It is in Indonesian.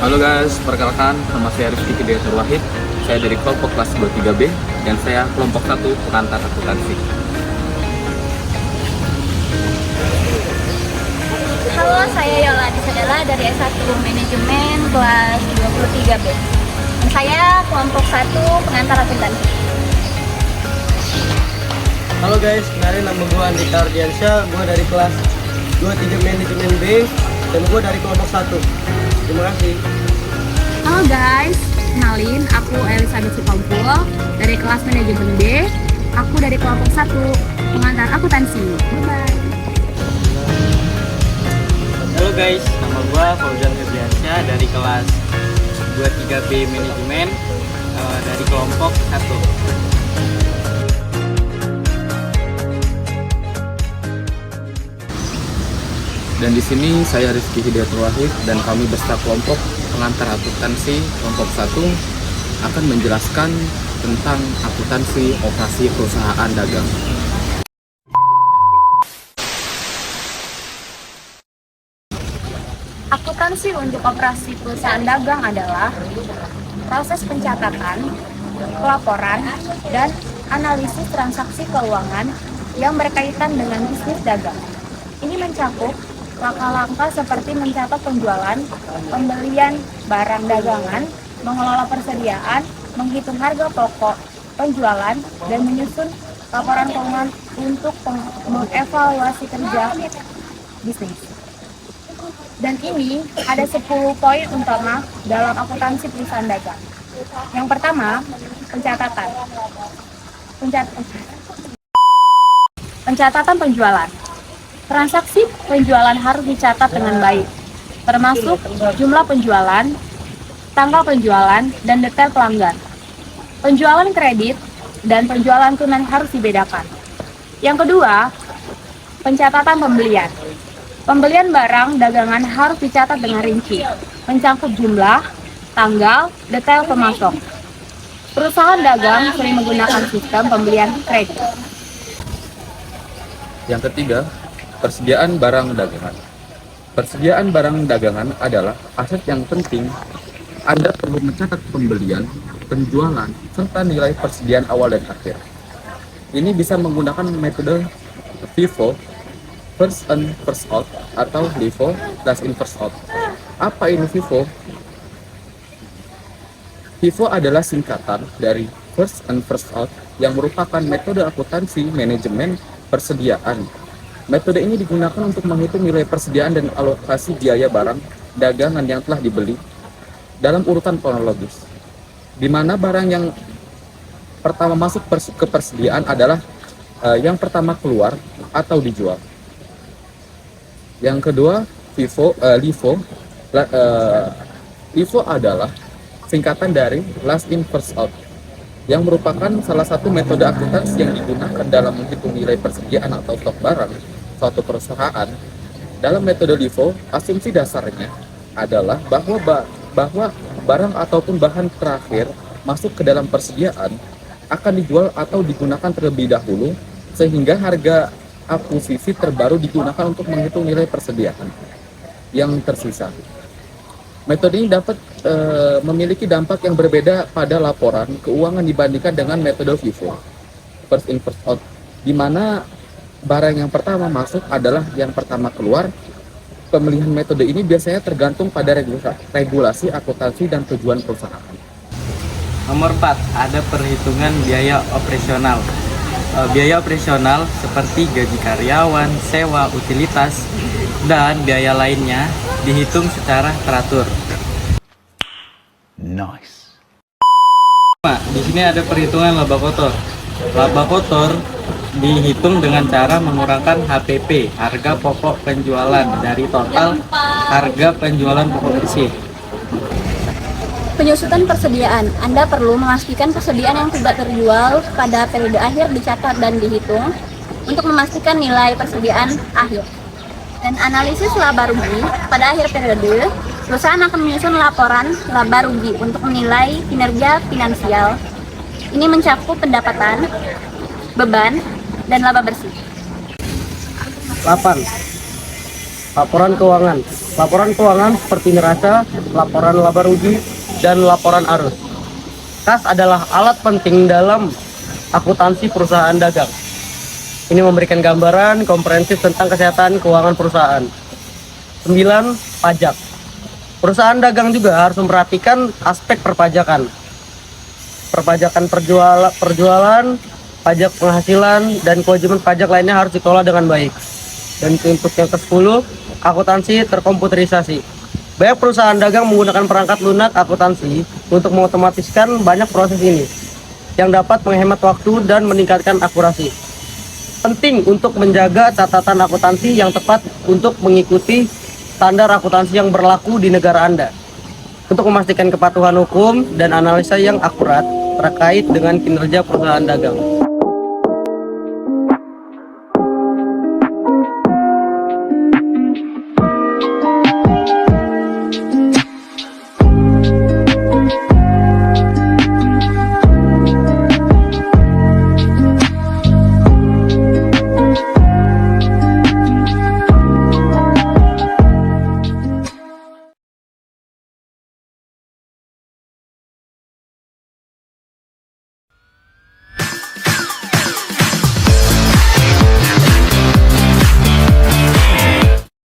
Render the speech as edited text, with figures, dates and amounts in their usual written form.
Halo guys, perkenalkan nama saya Rizky Hidayat Wahid. Saya dari kelompok kelas 23B dan saya kelompok 1 pengantar akuntansi. Halo, saya Yolanda Sadela dari S1 Manajemen kelas 23B. Dan saya kelompok 1 pengantar akuntansi. Halo guys, kenalin nama gue Andika Ardiansyah, gue dari kelas 23 Manajemen B dan gue dari kelompok 1. Terima kasih. Halo guys, kenalin aku Elizabeth Supampul dari kelas Manajemen B. Aku dari kelompok 1 pengantar akuntansi. Bye-bye. Halo guys, nama gue Fauzan Febriansyah dari kelas 23B Manajemen dari kelompok 1. Dan di sini saya Rizky Hidayat Wahid dan kami beserta kelompok pengantar akuntansi kelompok 1 akan menjelaskan tentang akuntansi operasi perusahaan dagang. Akuntansi untuk operasi perusahaan dagang adalah proses pencatatan, pelaporan, dan analisis transaksi keuangan yang berkaitan dengan bisnis dagang. Ini mencakup langkah-langkah seperti mencatat penjualan, pembelian barang dagangan, mengelola persediaan, menghitung harga pokok penjualan, dan menyusun laporan keuangan untuk mengevaluasi kerja bisnis. Dan ini ada 10 poin utama dalam akuntansi perusahaan dagang. Yang pertama, pencatatan. Pencatatan penjualan. Transaksi penjualan harus dicatat dengan baik, termasuk jumlah penjualan, tanggal penjualan, dan detail pelanggan. Penjualan kredit dan penjualan tunai harus dibedakan. Yang kedua, pencatatan pembelian. Pembelian barang dagangan harus dicatat dengan rinci, mencakup jumlah, tanggal, detail pemasok. Perusahaan dagang sering menggunakan sistem pembelian kredit. Yang ketiga, persediaan barang dagangan. Persediaan barang dagangan adalah aset yang penting. Anda perlu mencatat pembelian, penjualan, serta nilai persediaan awal dan akhir. Ini bisa menggunakan metode FIFO, First in First Out, atau LIFO, Last in First Out. Apa ini FIFO? FIFO adalah singkatan dari First in First Out yang merupakan metode akuntansi manajemen persediaan. Metode ini digunakan untuk menghitung nilai persediaan dan alokasi biaya barang dagangan yang telah dibeli dalam urutan kronologis, di mana barang yang pertama masuk ke persediaan adalah yang pertama keluar atau dijual. Yang kedua, LIFO. LIFO adalah singkatan dari Last in First Out, yang merupakan salah satu metode akuntansi yang digunakan dalam menghitung nilai persediaan atau stok barang suatu perusahaan. Dalam metode LIFO, asumsi dasarnya adalah bahwa barang ataupun bahan terakhir masuk ke dalam persediaan akan dijual atau digunakan terlebih dahulu, sehingga harga akuisisi terbaru digunakan untuk menghitung nilai persediaan yang tersisa. Metode ini dapat memiliki dampak yang berbeda pada laporan keuangan dibandingkan dengan metode FIFO, First in First Out, di mana barang yang pertama masuk adalah yang pertama keluar. Pemilihan metode ini biasanya tergantung pada regulasi akuntansi dan tujuan perusahaan. Nomor 4, ada perhitungan biaya operasional. Biaya operasional seperti gaji karyawan, sewa, utilitas, dan biaya lainnya dihitung secara teratur. Nice. Di sini ada perhitungan laba kotor. Laba kotor dihitung dengan cara mengurangkan HPP, harga pokok penjualan, dari total harga penjualan pokok bersih. Penyusutan persediaan. Anda perlu memastikan persediaan yang tidak terjual pada periode akhir dicatat dan dihitung untuk memastikan nilai persediaan akhir. Dan analisis laba rugi. Pada akhir periode, perusahaan akan menyusun laporan laba rugi untuk menilai kinerja finansial. Ini mencakup pendapatan, beban, dan laba bersih. 8. Laporan keuangan. laporan keuangan seperti neraca, laporan laba rugi, dan laporan arus. Kas adalah alat penting dalam akuntansi perusahaan dagang. Ini memberikan gambaran komprehensif tentang kesehatan keuangan perusahaan. 9. Pajak. Perusahaan dagang juga harus memperhatikan aspek perpajakan. Perpajakan perjualan, pajak penghasilan, dan kewajiban pajak lainnya harus dikelola dengan baik. Dan untuk yang ke-10, akuntansi terkomputerisasi. Banyak perusahaan dagang menggunakan perangkat lunak akuntansi untuk mengotomatiskan banyak proses ini, yang dapat menghemat waktu dan meningkatkan akurasi. Penting untuk menjaga catatan akuntansi yang tepat untuk mengikuti standar akuntansi yang berlaku di negara Anda, untuk memastikan kepatuhan hukum dan analisa yang akurat terkait dengan kinerja perusahaan dagang.